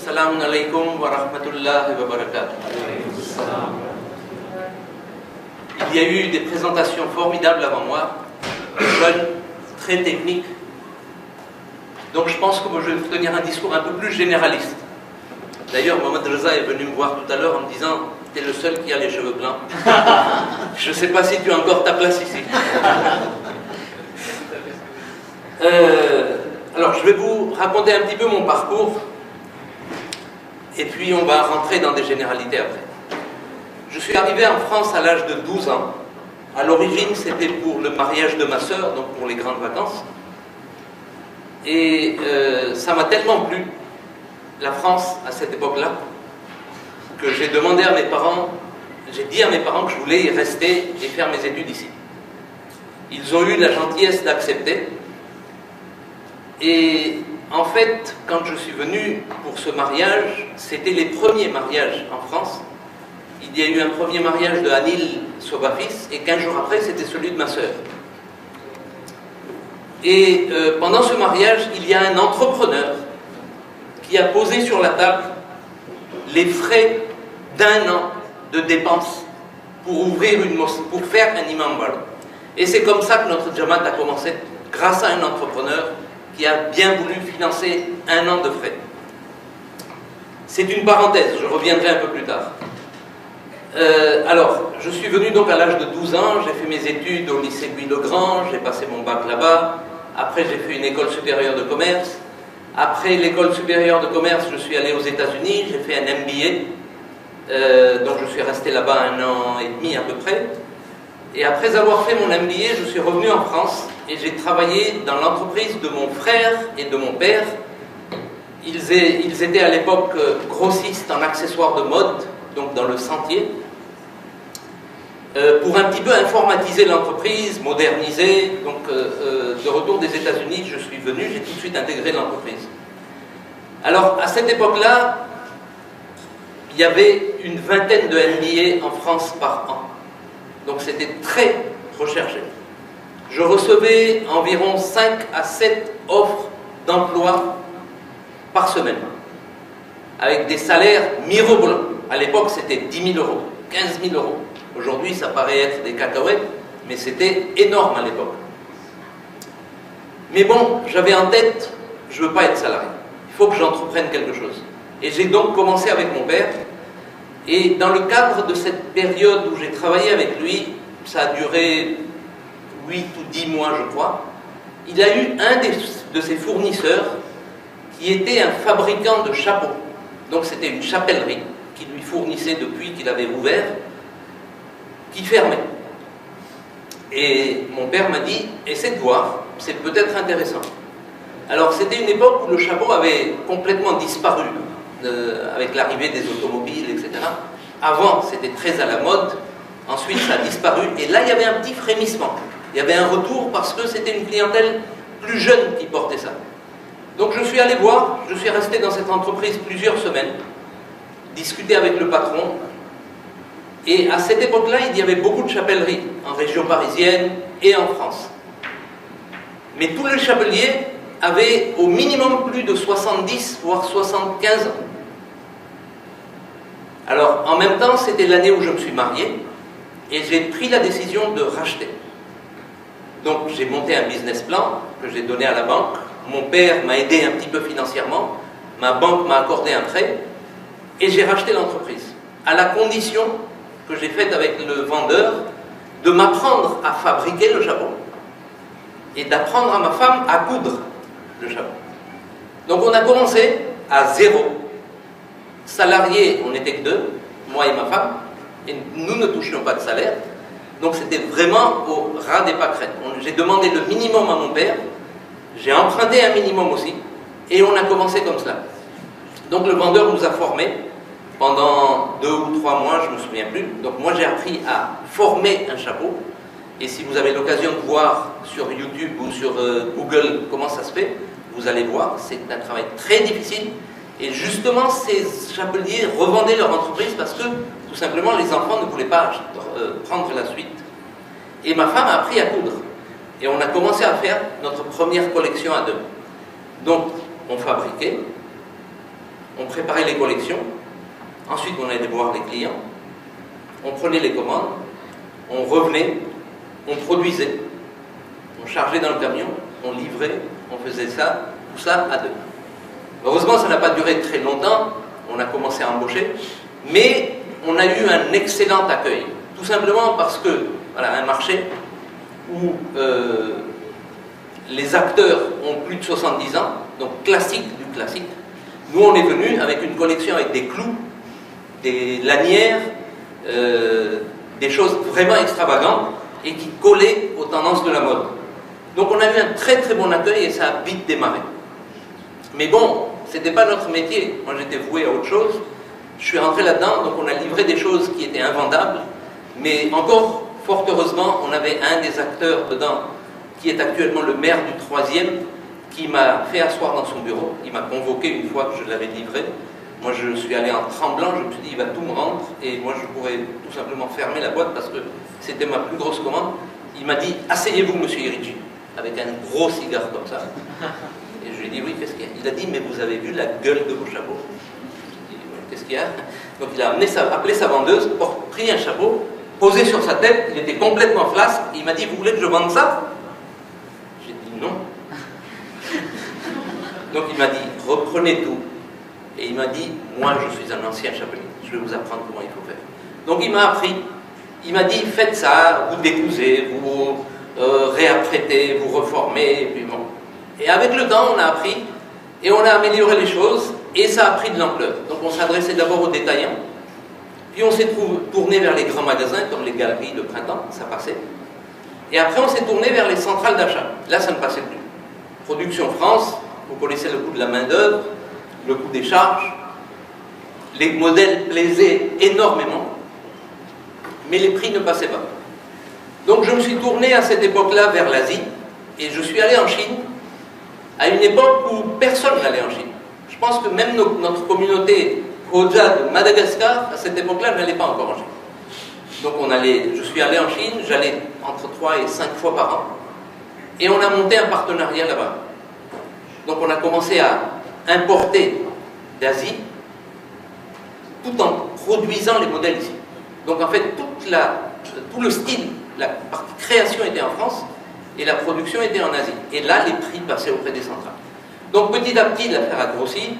Salam alaikum wa rahmatullahi wa barakatuh. Il y a eu des présentations formidables avant moi, jeunes, très techniques. Donc je pense que moi je vais vous tenir un discours un peu plus généraliste. D'ailleurs, Mohamed Reza est venu me voir tout à l'heure en me disant « T'es le seul qui a les cheveux blancs. Je ne sais pas si tu as encore ta place ici. » Alors, je vais vous raconter un petit peu mon parcours et puis on va rentrer dans des généralités après. Je suis arrivé en France à l'âge de 12 ans. À l'origine, c'était pour le mariage de ma sœur, donc pour les grandes vacances. Et ça m'a tellement plu, la France, à cette époque-là, que j'ai demandé à mes parents, j'ai dit à mes parents que je voulais y rester et faire mes études ici. Ils ont eu la gentillesse d'accepter. Et en fait, quand je suis venu pour ce mariage, c'était les premiers mariages en France. Il y a eu un premier mariage de Anil Sobafis, et 15 jours après, c'était celui de ma sœur. Et pendant ce mariage, il y a un entrepreneur qui a posé sur la table les frais d'1 an de dépenses pour ouvrir une mosquée, pour faire un imam bal. Et c'est comme ça que notre Jamaat a commencé, grâce à un entrepreneur qui a bien voulu financer 1 an de frais. C'est une parenthèse, je reviendrai un peu plus tard. Alors, je suis venu donc à l'âge de 12 ans, j'ai fait mes études au lycée Louis-le-Grand, j'ai passé mon bac là-bas, après j'ai fait une école supérieure de commerce, après l'école supérieure de commerce, je suis allé aux États-Unis, j'ai fait un MBA, donc je suis resté là-bas 1 an et demi à peu près. Et après avoir fait mon MBA, je suis revenu en France et j'ai travaillé dans l'entreprise de mon frère et de mon père. Ils étaient à l'époque grossistes en accessoires de mode, donc dans le Sentier, pour un petit peu informatiser l'entreprise, moderniser. Donc de retour des États-Unis, je suis venu, j'ai tout de suite intégré l'entreprise. Alors à cette époque-là, il y avait une vingtaine de MBA en France par an. Donc c'était très recherché. Je recevais environ 5 à 7 offres d'emploi par semaine, avec des salaires mirobolants. À l'époque, c'était 10 000 euros, 15 000 euros. Aujourd'hui, ça paraît être des cacahuètes, mais c'était énorme à l'époque. Mais bon, j'avais en tête, je ne veux pas être salarié. Il faut que j'entreprenne quelque chose. Et j'ai donc commencé avec mon père. Et dans le cadre de cette période où j'ai travaillé avec lui, ça a duré 8 ou 10 mois je crois, il a eu un de ses fournisseurs qui était un fabricant de chapeaux. Donc c'était une chapellerie qui lui fournissait depuis qu'il avait ouvert, qui fermait. Et mon père m'a dit, essaie de voir, c'est peut-être intéressant. Alors c'était une époque où le chapeau avait complètement disparu, avec l'arrivée des automobiles, etc. Avant, c'était très à la mode. Ensuite, ça a disparu. Et là, il y avait un petit frémissement. Il y avait un retour parce que c'était une clientèle plus jeune qui portait ça. Donc, je suis allé voir. Je suis resté dans cette entreprise plusieurs semaines, discuter avec le patron. Et à cette époque-là, il y avait beaucoup de chapelleries en région parisienne et en France. Mais tous les chapeliers avaient au minimum plus de 70, voire 75 ans. Alors, en même temps, c'était l'année où je me suis marié et j'ai pris la décision de racheter. Donc, j'ai monté un business plan que j'ai donné à la banque. Mon père m'a aidé un petit peu financièrement. Ma banque m'a accordé un prêt et j'ai racheté l'entreprise. À la condition que j'ai faite avec le vendeur de m'apprendre à fabriquer le chapeau et d'apprendre à ma femme à coudre le chapeau. Donc, on a commencé à 0. Salariés, on n'était que 2, moi et ma femme, et nous ne touchions pas de salaire, donc c'était vraiment au ras des pâquerettes. J'ai demandé le minimum à mon père, j'ai emprunté un minimum aussi, et on a commencé comme cela. Donc le vendeur nous a formés pendant 2 ou 3 mois, je ne me souviens plus. Donc moi j'ai appris à former un chapeau, et si vous avez l'occasion de voir sur YouTube ou sur Google comment ça se fait, vous allez voir, c'est un travail très difficile. Et justement, ces chapeliers revendaient leur entreprise parce que, tout simplement, les enfants ne voulaient pas prendre la suite. Et ma femme a appris à coudre. Et on a commencé à faire notre première collection à 2. Donc, on fabriquait. on préparait les collections, ensuite on allait voir les clients, on prenait les commandes, on revenait, on produisait, on chargeait dans le camion, on livrait, on faisait ça, tout ça à deux. Heureusement, ça n'a pas duré très longtemps, on a commencé à embaucher, mais on a eu un excellent accueil, tout simplement parce que, voilà, un marché où les acteurs ont plus de 70 ans, donc classique du classique. Nous, on est venu avec une collection avec des clous, des lanières, des choses vraiment extravagantes et qui collaient aux tendances de la mode. Donc on a eu un très très bon accueil et ça a vite démarré. Mais bon, c'était pas notre métier. Moi j'étais voué à autre chose. Je suis rentré là-dedans, donc on a livré des choses qui étaient invendables. Mais encore, fort heureusement, on avait un des acteurs dedans, qui est actuellement le maire du 3e, qui m'a fait asseoir dans son bureau. Il m'a convoqué une fois que je l'avais livré. Moi, je suis allé en tremblant, je me suis dit, il va tout me rendre, et moi, je pourrais tout simplement fermer la boîte parce que c'était ma plus grosse commande. Il m'a dit, asseyez-vous, monsieur Irici, avec un gros cigare comme ça. Et je lui ai dit, oui, qu'est-ce qu'il y a? Il a dit, mais vous avez vu la gueule de vos chapeaux? Je lui ai dit, qu'est-ce qu'il y a? Donc, il a appelé sa vendeuse, pris un chapeau, posé sur sa tête, il était complètement flasque, il m'a dit, vous voulez que je vende ça? J'ai dit, non. Donc, il m'a dit, reprenez tout. Et il m'a dit, moi je suis un ancien chapelier, je vais vous apprendre comment il faut faire. Donc il m'a appris, il m'a dit, faites ça, vous décousez, vous réapprêtez, vous reformez, et puis bon. Et avec le temps, on a appris, et on a amélioré les choses, et ça a pris de l'ampleur. Donc on s'adressait d'abord aux détaillants, puis on s'est tourné vers les grands magasins, comme les galeries de printemps, ça passait. Et après on s'est tourné vers les centrales d'achat, là ça ne passait plus. Production France, vous connaissez le coût de la main d'œuvre, le coût des charges, les modèles plaisaient énormément, mais les prix ne passaient pas. Donc je me suis tourné à cette époque-là vers l'Asie, et je suis allé en Chine, à une époque où personne n'allait en Chine. Je pense que même notre communauté Hoja de Madagascar, à cette époque-là, n'allait pas encore en Chine. Donc je suis allé en Chine, j'allais entre 3 et 5 fois par an, et on a monté un partenariat là-bas. Donc on a commencé à importer d'Asie tout en produisant les modèles ici. Donc en fait tout le style, la partie création était en France et la production était en Asie. Et là les prix passaient auprès des centrales. Donc petit à petit l'affaire a grossi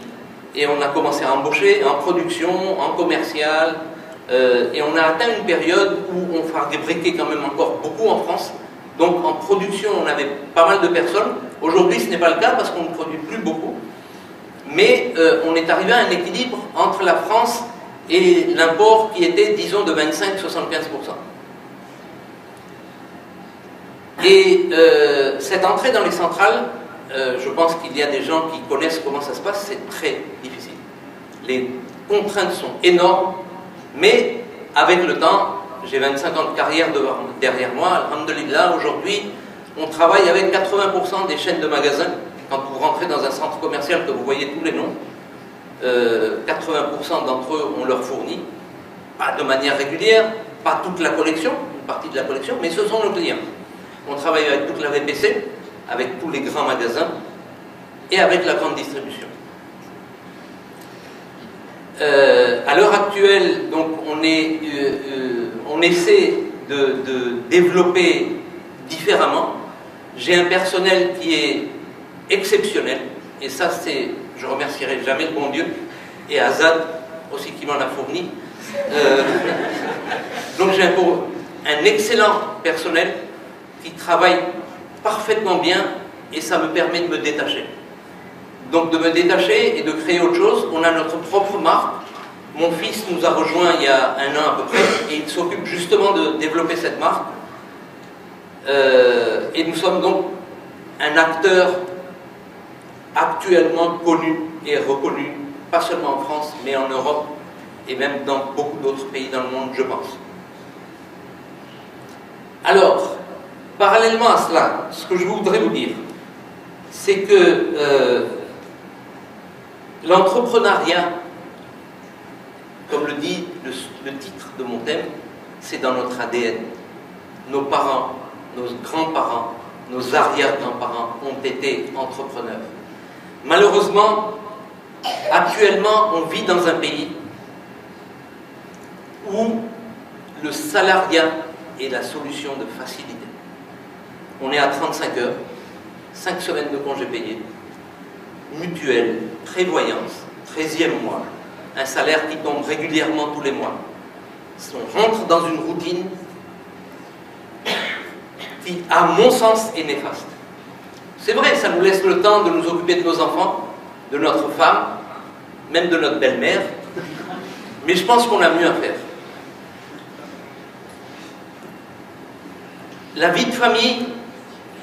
et on a commencé à embaucher en production, en commercial et on a atteint une période où on fabriquait quand même encore beaucoup en France. Donc en production on avait pas mal de personnes. Aujourd'hui ce n'est pas le cas parce qu'on ne produit plus beaucoup. Mais on est arrivé à un équilibre entre la France et l'import qui était, disons, de 25-75%. Et cette entrée dans les centrales, je pense qu'il y a des gens qui connaissent comment ça se passe, c'est très difficile. Les contraintes sont énormes, mais avec le temps, j'ai 25 ans de carrière derrière moi, alhamdoulilah, aujourd'hui, on travaille avec 80% des chaînes de magasins. Quand vous rentrez dans un centre commercial que vous voyez tous les noms, 80% d'entre eux, on leur fournit, pas de manière régulière, pas toute la collection, une partie de la collection, mais ce sont nos clients. On travaille avec toute la VPC, avec tous les grands magasins et avec la grande distribution. À l'heure actuelle, donc, on essaie de développer différemment. J'ai un personnel qui est exceptionnel, et ça c'est, je remercierai jamais le bon Dieu, et Azad aussi qui m'en a fourni. Donc j'ai un excellent personnel qui travaille parfaitement bien, et ça me permet de me détacher. Donc de me détacher et de créer autre chose. On a notre propre marque. Mon fils nous a rejoint il y a 1 an à peu près, et il s'occupe justement de développer cette marque. Et nous sommes donc un acteur actuellement connu et reconnu, pas seulement en France, mais en Europe, et même dans beaucoup d'autres pays dans le monde, je pense. Alors, parallèlement à cela, ce que je voudrais vous dire, c'est que l'entrepreneuriat, comme le dit le titre de mon thème, c'est dans notre ADN. Nos parents, nos grands-parents, nos arrière-grands-parents ont été entrepreneurs. Malheureusement, Actuellement, on vit dans un pays où le salariat est la solution de facilité. On est à 35 heures, 5 semaines de congés payés, mutuelle, prévoyance, 13e mois, un salaire qui tombe régulièrement tous les mois. On rentre dans une routine qui, à mon sens, est néfaste. C'est vrai, ça nous laisse le temps de nous occuper de nos enfants, de notre femme, même de notre belle-mère, mais je pense qu'on a mieux à faire. La vie de famille,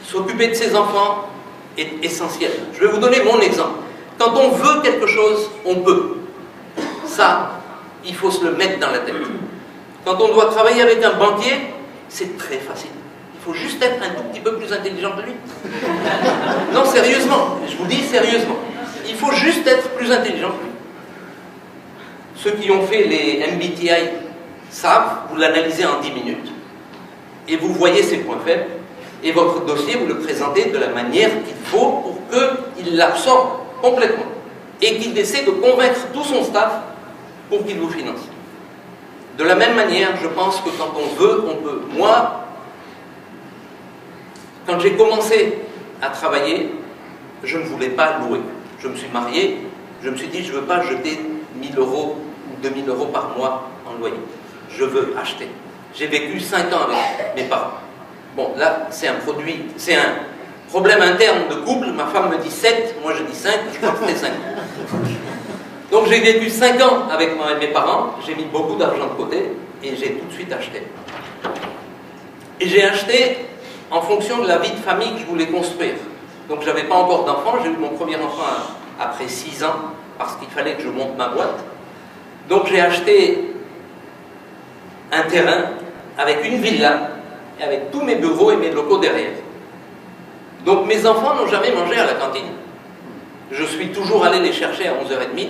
s'occuper de ses enfants, est essentiel. Je vais vous donner mon exemple. Quand on veut quelque chose, on peut. Ça, il faut se le mettre dans la tête. Quand on doit travailler avec un banquier, c'est très facile. Il faut juste être un tout petit peu plus intelligent que lui. Non, sérieusement, je vous dis sérieusement. Il faut juste être plus intelligent que lui. Ceux qui ont fait les MBTI savent, vous l'analysez en 10 minutes, et vous voyez ses points faibles, et votre dossier, vous le présentez de la manière qu'il faut pour qu'il l'absorbe complètement, et qu'il essaie de convaincre tout son staff pour qu'il vous finance. De la même manière, je pense que quand on veut, on peut. Moi, quand j'ai commencé à travailler, je ne voulais pas louer. Je me suis marié, je me suis dit, je ne veux pas jeter 1000 euros ou 2000 euros par mois en loyer. Je veux acheter. J'ai vécu 5 ans avec mes parents. Bon, là, c'est un problème interne de couple. Ma femme me dit 7, moi je dis 5, je crois que c'était 5. Donc j'ai vécu 5 ans avec mes parents, j'ai mis beaucoup d'argent de côté et j'ai tout de suite acheté. Et j'ai acheté en fonction de la vie de famille que je voulais construire. Donc j'avais pas encore d'enfant, j'ai eu mon premier enfant après 6 ans parce qu'il fallait que je monte ma boîte. Donc j'ai acheté un terrain avec une villa et avec tous mes bureaux et mes locaux derrière. Donc mes enfants n'ont jamais mangé à la cantine. Je suis toujours allé les chercher à 11h30,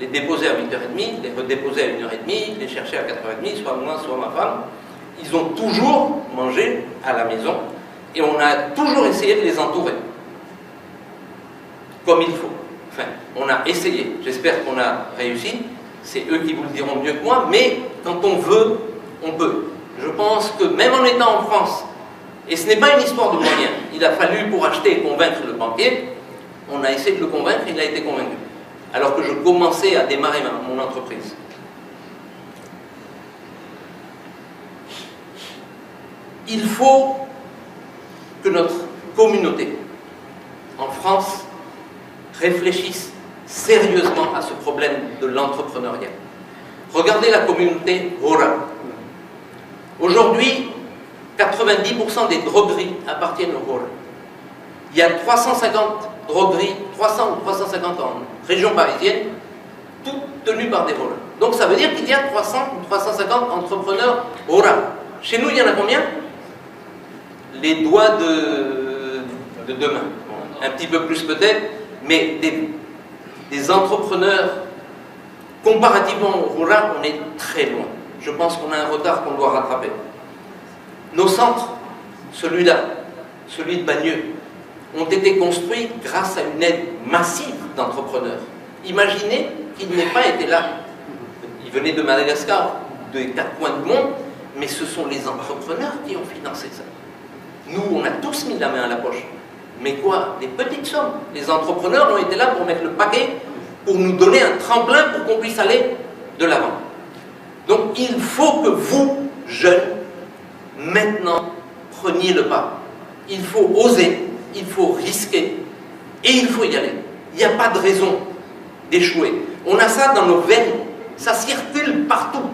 les déposer à 8h30, les redéposer à 1h30, les chercher à 4h30, soit moi, soit ma femme. Ils ont toujours mangé à la maison et on a toujours essayé de les entourer. Comme il faut. Enfin, on a essayé. J'espère qu'on a réussi. C'est eux qui vous le diront mieux que moi, mais quand on veut, on peut. Je pense que même en étant en France, et ce n'est pas une histoire de moyens, il a fallu pour acheter et convaincre le banquier, on a essayé de le convaincre, il a été convaincu. Alors que je commençais à démarrer mon entreprise. Il faut que notre communauté, en France, réfléchisse sérieusement à ce problème de l'entrepreneuriat. Regardez la communauté Hora. Aujourd'hui, 90% des drogueries appartiennent au Hora. Il y a 350 drogueries, 300 ou 350 en région parisienne, toutes tenues par des Hora. Donc ça veut dire qu'il y a 300 ou 350 entrepreneurs Hora. Chez nous, il y en a combien? Les doigts de deux mains. Bon, un petit peu plus peut-être, mais des entrepreneurs, comparativement au rural, on est très loin. Je pense qu'on a un retard qu'on doit rattraper. Nos centres, celui-là, celui de Bagneux, ont été construits grâce à une aide massive d'entrepreneurs. Imaginez qu'ils n'aient pas été là. Ils venaient de Madagascar, des 4 coins du monde, mais ce sont les entrepreneurs qui ont financé ça. Nous, on a tous mis la main à la poche. Mais quoi? Des petites sommes. Les entrepreneurs ont été là pour mettre le paquet, pour nous donner un tremplin pour qu'on puisse aller de l'avant. Donc il faut que vous, jeunes, maintenant, preniez le pas. Il faut oser, il faut risquer, et il faut y aller. Il n'y a pas de raison d'échouer. On a ça dans nos veines, ça circule partout.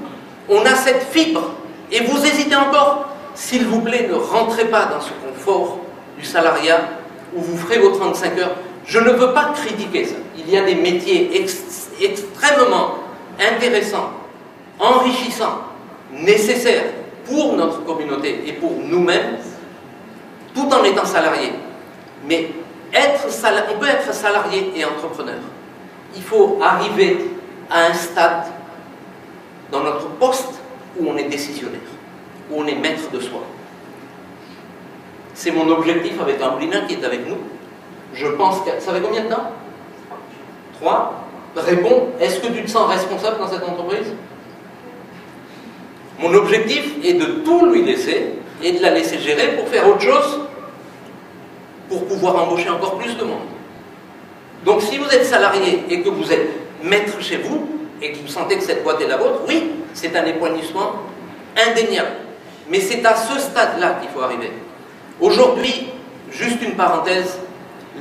On a cette fibre, et vous hésitez encore. S'il vous plaît, ne rentrez pas dans ce confort du salariat où vous ferez vos 35 heures. Je ne veux pas critiquer ça. Il y a des métiers extrêmement intéressants, enrichissants, nécessaires pour notre communauté et pour nous-mêmes, tout en étant salarié. Mais on peut être salarié et entrepreneur. Il faut arriver à un stade dans notre poste où on est décisionnaire, où on est maître de soi. C'est mon objectif avec Ambrina qui est avec nous. Je pense que... Ça fait combien de temps? 3? répond, est-ce que tu te sens responsable dans cette entreprise? Mon objectif est de tout lui laisser et de la laisser gérer pour faire autre chose, pour pouvoir embaucher encore plus de monde. Donc si vous êtes salarié et que vous êtes maître chez vous, et que vous sentez que cette boîte est la vôtre, oui, c'est un épanouissement indéniable. Mais c'est à ce stade-là qu'il faut arriver. Aujourd'hui, juste une parenthèse,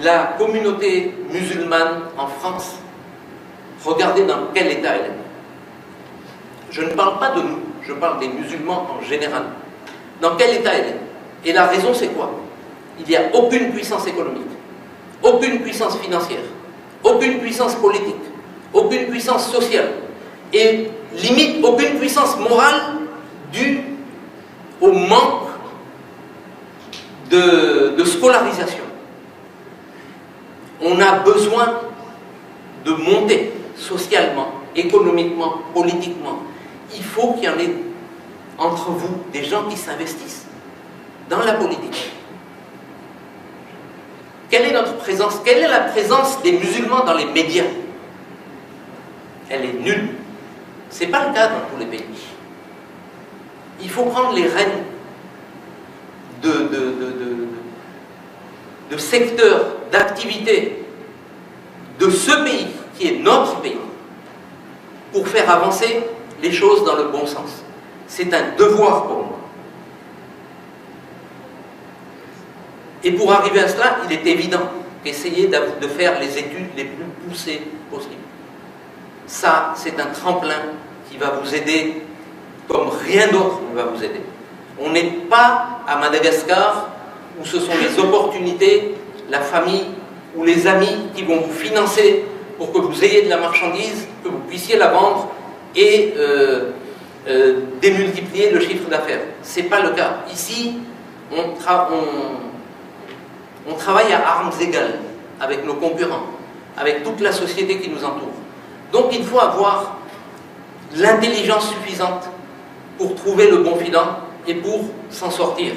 la communauté musulmane en France, regardez dans quel état elle est. Je ne parle pas de nous, je parle des musulmans en général. Dans quel état elle est? Et la raison, c'est quoi? Il n'y a aucune puissance économique, aucune puissance financière, aucune puissance politique, aucune puissance sociale, et limite aucune puissance morale due au manque de scolarisation. On a besoin de monter socialement, économiquement, politiquement. Il faut qu'il y en ait entre vous des gens qui s'investissent dans la politique. Quelle est notre présence? Quelle est la présence des musulmans dans les médias? Elle est nulle. Ce n'est pas le cas dans tous les pays. Il faut prendre les rênes de secteurs d'activité de ce pays, qui est notre pays, pour faire avancer les choses dans le bon sens. C'est un devoir pour moi. Et pour arriver à cela, il est évident qu'essayer de faire les études les plus poussées possibles. Ça, c'est un tremplin qui va vous aider comme rien d'autre ne va vous aider. On n'est pas à Madagascar où ce sont les opportunités, la famille ou les amis qui vont vous financer pour que vous ayez de la marchandise, que vous puissiez la vendre et démultiplier le chiffre d'affaires. Ce n'est pas le cas. Ici, on travaille à armes égales avec nos concurrents, avec toute la société qui nous entoure. Donc il faut avoir l'intelligence suffisante pour trouver le bon filon et pour s'en sortir.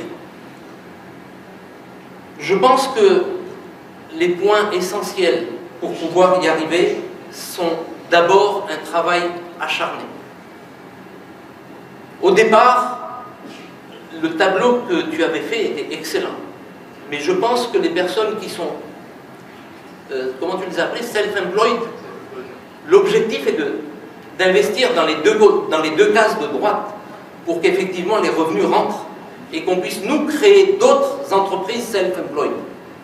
Je pense que les points essentiels pour pouvoir y arriver sont d'abord un travail acharné. Au départ, le tableau que tu avais fait était excellent. Mais je pense que les personnes qui sont, comment tu les appelais, self-employed, l'objectif est d'investir dans les deux cases de droite pour qu'effectivement les revenus rentrent et qu'on puisse nous créer d'autres entreprises self-employed.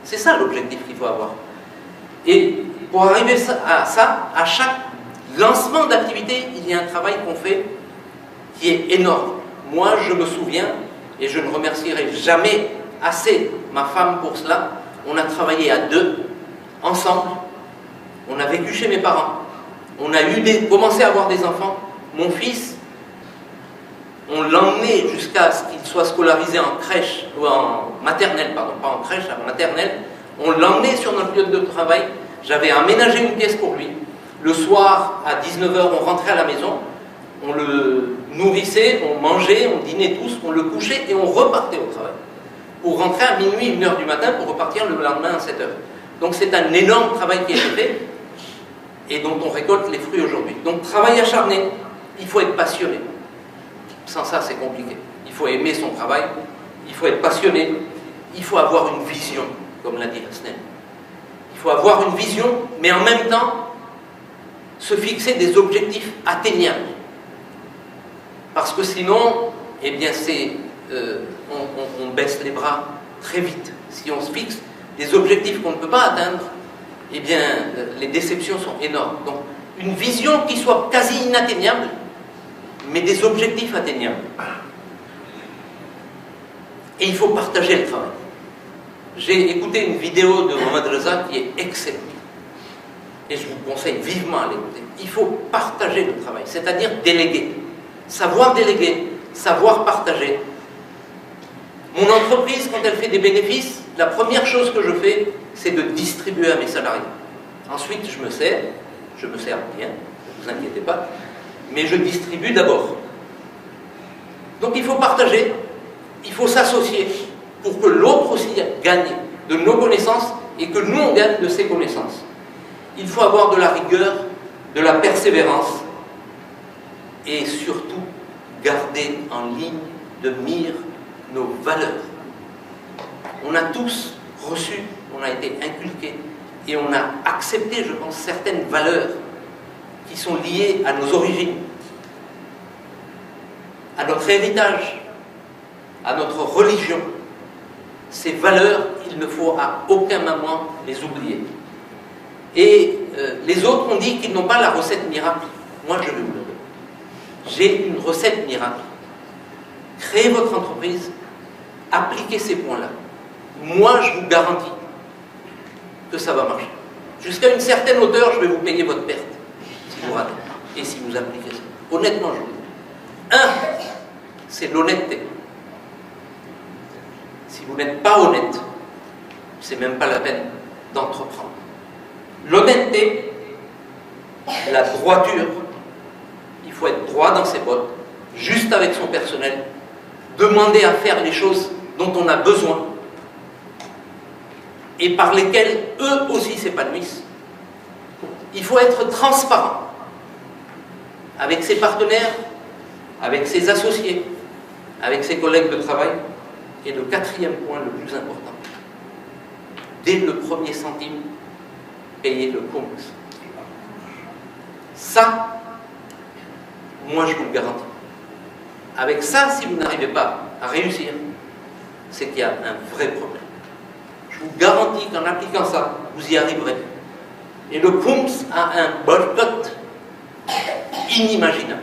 C'est ça l'objectif qu'il faut avoir. Et pour arriver à ça, à chaque lancement d'activité, il y a un travail qu'on fait qui est énorme. Moi, je me souviens, et je ne remercierai jamais assez ma femme pour cela, on a travaillé à deux, ensemble, on a vécu chez mes parents, on a commencé à avoir des enfants. Mon fils, on l'emmenait jusqu'à ce qu'il soit scolarisé en crèche, ou en maternelle, pardon, pas en crèche, en maternelle, on l'emmenait sur notre lieu de travail, j'avais aménagé une pièce pour lui, le soir à 19h on rentrait à la maison, on le nourrissait, on mangeait, on dînait tous, on le couchait et on repartait au travail. Pour rentrer à minuit, 1h du matin, pour repartir le lendemain à 7h. Donc c'est un énorme travail qui a été fait et dont on récolte les fruits aujourd'hui. Donc travail acharné, il faut être passionné. Sans ça, c'est compliqué. Il faut aimer son travail, il faut être passionné, il faut avoir une vision, comme l'a dit Hasnel. Il faut avoir une vision, mais en même temps, se fixer des objectifs atteignables. Parce que sinon, eh bien, on baisse les bras très vite. Si on se fixe des objectifs qu'on ne peut pas atteindre, eh bien, les déceptions sont énormes. Donc, une vision qui soit quasi inatteignable, mais des objectifs atteignables. Et il faut partager le travail. J'ai écouté une vidéo de Mohamed Reza qui est excellente. Et je vous conseille vivement à l'écouter. Il faut partager le travail, c'est-à-dire déléguer. Savoir déléguer, savoir partager. Mon entreprise, quand elle fait des bénéfices, la première chose que je fais, c'est de distribuer à mes salariés. Ensuite, je me sers bien, ne vous inquiétez pas, mais je distribue d'abord. Donc il faut partager, il faut s'associer pour que l'autre aussi gagne de nos connaissances et que nous on gagne de ses connaissances. Il faut avoir de la rigueur de la persévérance et surtout garder en ligne de mire nos valeurs. On a tous reçu, on a été inculqués et on a accepté, je pense, certaines valeurs qui sont liées à nos origines, à notre héritage, à notre religion. Ces valeurs, il ne faut à aucun moment les oublier. Et les autres ont dit qu'ils n'ont pas la recette miracle. Moi, je vais vous le donner. J'ai une recette miracle. Créez votre entreprise, appliquez ces points-là. Moi, je vous garantis que ça va marcher. Jusqu'à une certaine hauteur, je vais vous payer votre perte, si vous ratez, et si vous appliquez ça. Honnêtement, je vous le dis. Un, c'est l'honnêteté. Si vous n'êtes pas honnête, c'est même pas la peine d'entreprendre. L'honnêteté, la droiture, il faut être droit dans ses bottes, juste avec son personnel, demander à faire les choses dont on a besoin et par lesquelles eux aussi s'épanouissent. Il faut être transparent avec ses partenaires, avec ses associés, avec ses collègues de travail. Et le quatrième point le plus important, dès le premier centime, payer le compte. Ça, moi je vous le garantis. Avec ça, si vous n'arrivez pas à réussir, c'est qu'il y a un vrai problème. Je vous garantis qu'en appliquant ça, vous y arriverez. Et le PUMS a un boycott inimaginable.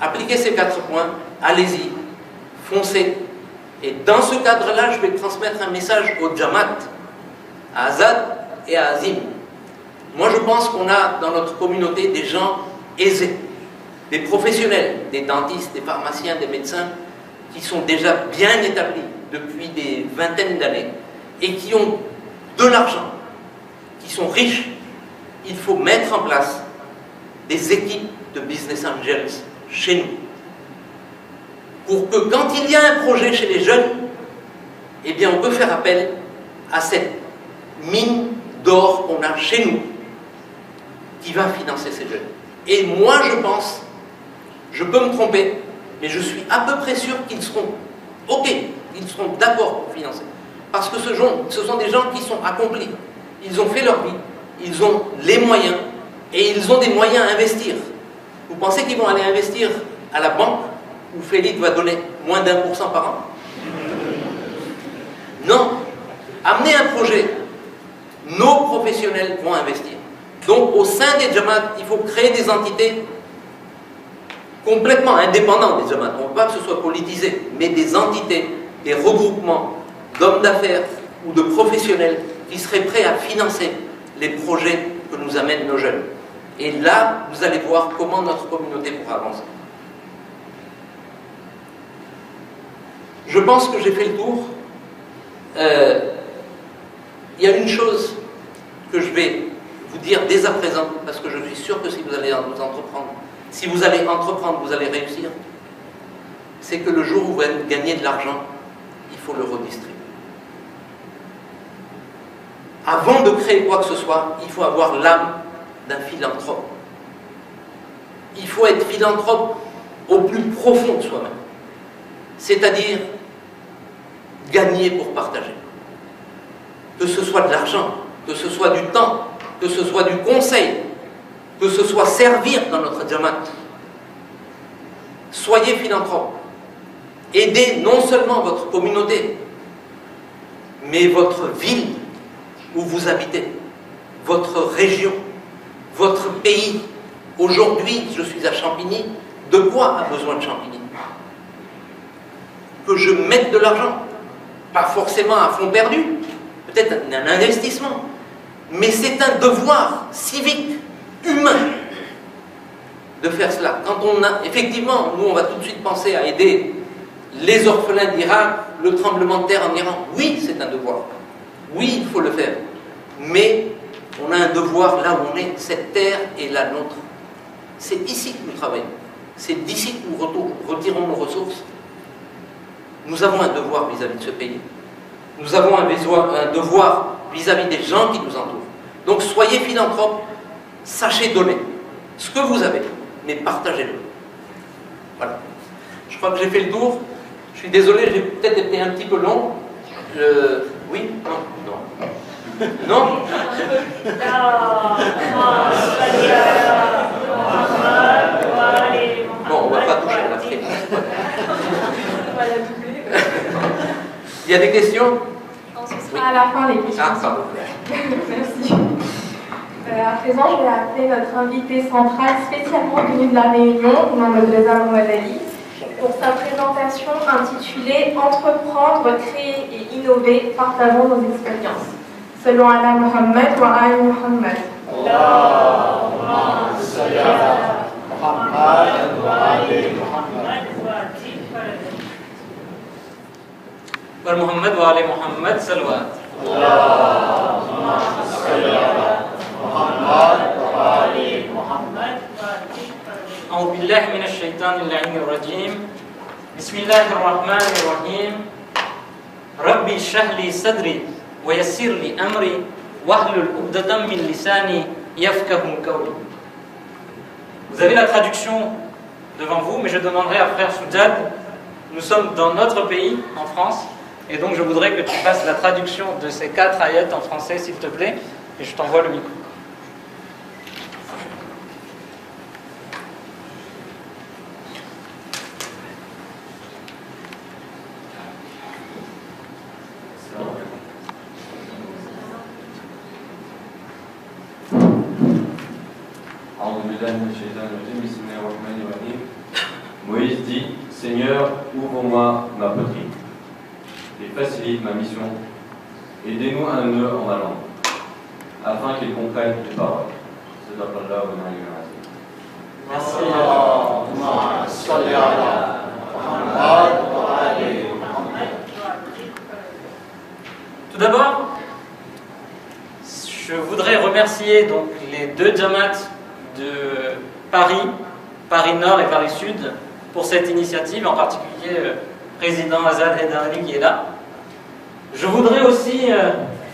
Appliquez ces 4 points, allez-y, foncez. Et dans ce cadre-là, je vais transmettre un message au Jamaat, à Azad et à Azim. Moi, je pense qu'on a dans notre communauté des gens aisés, des professionnels, des dentistes, des pharmaciens, des médecins, qui sont déjà bien établis depuis des vingtaines d'années et qui ont de l'argent, qui sont riches. Il faut mettre en place des équipes de business angels chez nous, pour que quand il y a un projet chez les jeunes, eh bien on peut faire appel à cette mine d'or qu'on a chez nous, qui va financer ces jeunes. Et moi je pense, je peux me tromper, mais je suis à peu près sûr qu'ils seront OK, ils seront d'accord pour financer. Parce que ce sont des gens qui sont accomplis, ils ont fait leur vie, ils ont les moyens, et ils ont des moyens à investir. Vous pensez qu'ils vont aller investir à la banque où Félix va donner moins d'1% par an? Non. Amenez un projet. Nos professionnels vont investir. Donc, au sein des Jamaat, il faut créer des entités complètement indépendantes des Jamaat. On ne veut pas que ce soit politisé, mais des entités, des regroupements d'hommes d'affaires ou de professionnels qui seraient prêts à financer les projets que nous amènent nos jeunes. Et là, vous allez voir comment notre communauté pourra avancer. Je pense que j'ai fait le tour. Il y a une chose que je vais vous dire dès à présent, parce que je suis sûr que si vous allez entreprendre, vous allez réussir, c'est que le jour où vous gagnez de l'argent, il faut le redistribuer. Avant de créer quoi que ce soit, il faut avoir l'âme d'un philanthrope. Il faut être philanthrope au plus profond de soi-même. C'est-à-dire gagner pour partager. Que ce soit de l'argent, que ce soit du temps, que ce soit du conseil, que ce soit servir dans notre Jamaat. Soyez philanthrope. Aidez non seulement votre communauté, mais votre ville où vous habitez, votre région, votre pays. Aujourd'hui, je suis à Champigny. De quoi a besoin de Champigny? Que je mette de l'argent, pas forcément à fond perdu, peut-être un investissement, mais c'est un devoir civique, humain, de faire cela. Quand on a, effectivement, nous on va tout de suite penser à aider les orphelins d'Irak, le tremblement de terre en Iran. Oui, c'est un devoir. Oui, il faut le faire. Mais on a un devoir là où on est. Cette terre est la nôtre. C'est ici que nous travaillons. C'est d'ici que nous retirons nos ressources. Nous avons un devoir vis-à-vis de ce pays. Nous avons un devoir vis-à-vis des gens qui nous entourent. Donc soyez philanthropes. sachez donner ce que vous avez, mais partagez-le. Voilà. Je crois que j'ai fait le tour. Je suis désolé, j'ai peut-être été un petit peu long. Oui? Non? Non? Non? Bon, on ne va pas toucher à la frite. Il y a des questions? Non, ce sera à la fin les questions. Ah, pardon. Merci. À présent, je vais appeler notre invité central spécialement venu de la Réunion, Mohamed Reza Mouadali, pour sa présentation intitulée Entreprendre, créer et innover, partageons nos expériences. Selon Allah Muhammad wa Ali Muhammad. Allahumma salli ala Muhammad wa Ali Muhammad. Wa Muhammad wa Ali Muhammad salawat. Allahumma salli ala Muhammad wa Ali Muhammad. أعوذ بالله من الشيطان اللعين الرجيم بسم الله الرحمن الرحيم ربي اشرح لي صدري ويسر لي أمري واحلل عقدة من لساني يفقهوا قولي. Vous avez la traduction devant vous, mais je demanderai à frère Soudjad, nous sommes dans notre pays, en France, et donc je voudrais que tu fasses la traduction de ces 4 ayats en français, s'il te plaît, et je t'envoie le micro. Moïse dit, Seigneur, ouvre-moi ma poterie et facilite ma mission. Aidez-nous un nœud en ma langue, afin qu'ils comprennent les paroles. Merci. Tout d'abord, je voudrais remercier donc les 2 Jamaat de Paris Nord et Paris Sud, pour cette initiative, en particulier le président Azad Hedarali qui est là. Je voudrais aussi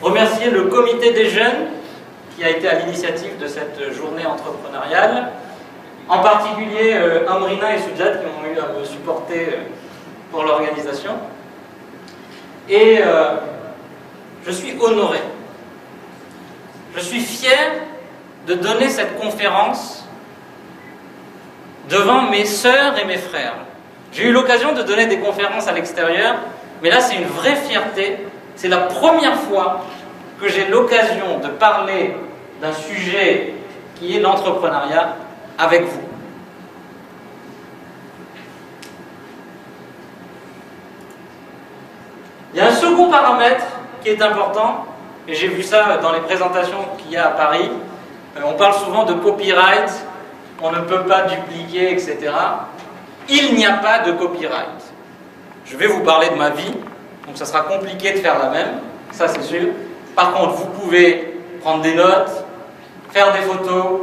remercier le comité des jeunes qui a été à l'initiative de cette journée entrepreneuriale, en particulier Amrina et Soudjad qui ont eu à me supporter pour l'organisation. Et je suis honoré, je suis fier de donner cette conférence devant mes sœurs et mes frères. J'ai eu l'occasion de donner des conférences à l'extérieur, mais là c'est une vraie fierté. C'est la première fois que j'ai l'occasion de parler d'un sujet qui est l'entrepreneuriat avec vous. Il y a un second paramètre qui est important, et j'ai vu ça dans les présentations qu'il y a à Paris. On parle souvent de copyright, on ne peut pas dupliquer, etc. Il n'y a pas de copyright. Je vais vous parler de ma vie, donc ça sera compliqué de faire la même, ça c'est sûr. Par contre, vous pouvez prendre des notes, faire des photos,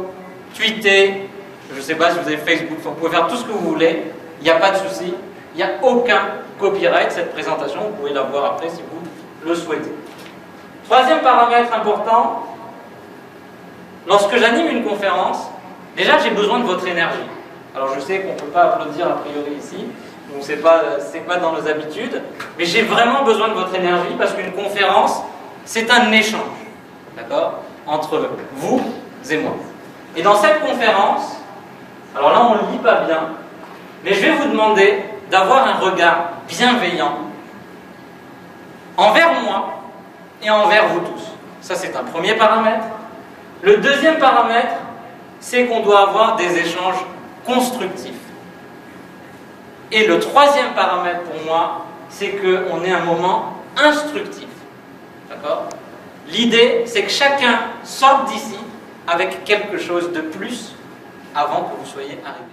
tweeter, je ne sais pas si vous avez Facebook, vous pouvez faire tout ce que vous voulez, il n'y a pas de souci, il n'y a aucun copyright. Cette présentation, vous pouvez la voir après si vous le souhaitez. Troisième paramètre important, lorsque j'anime une conférence, déjà, j'ai besoin de votre énergie. Alors, je sais qu'on ne peut pas applaudir a priori ici, donc c'est pas dans nos habitudes, mais j'ai vraiment besoin de votre énergie parce qu'une conférence, c'est un échange, d'accord, entre vous et moi. Et dans cette conférence, alors là, on ne le lit pas bien, mais je vais vous demander d'avoir un regard bienveillant envers moi et envers vous tous. Ça, c'est un premier paramètre. Le deuxième paramètre, c'est qu'on doit avoir des échanges constructifs. Et le troisième paramètre pour moi, c'est qu'on ait un moment instructif. D'accord ? L'idée, c'est que chacun sorte d'ici avec quelque chose de plus avant que vous soyez arrivés.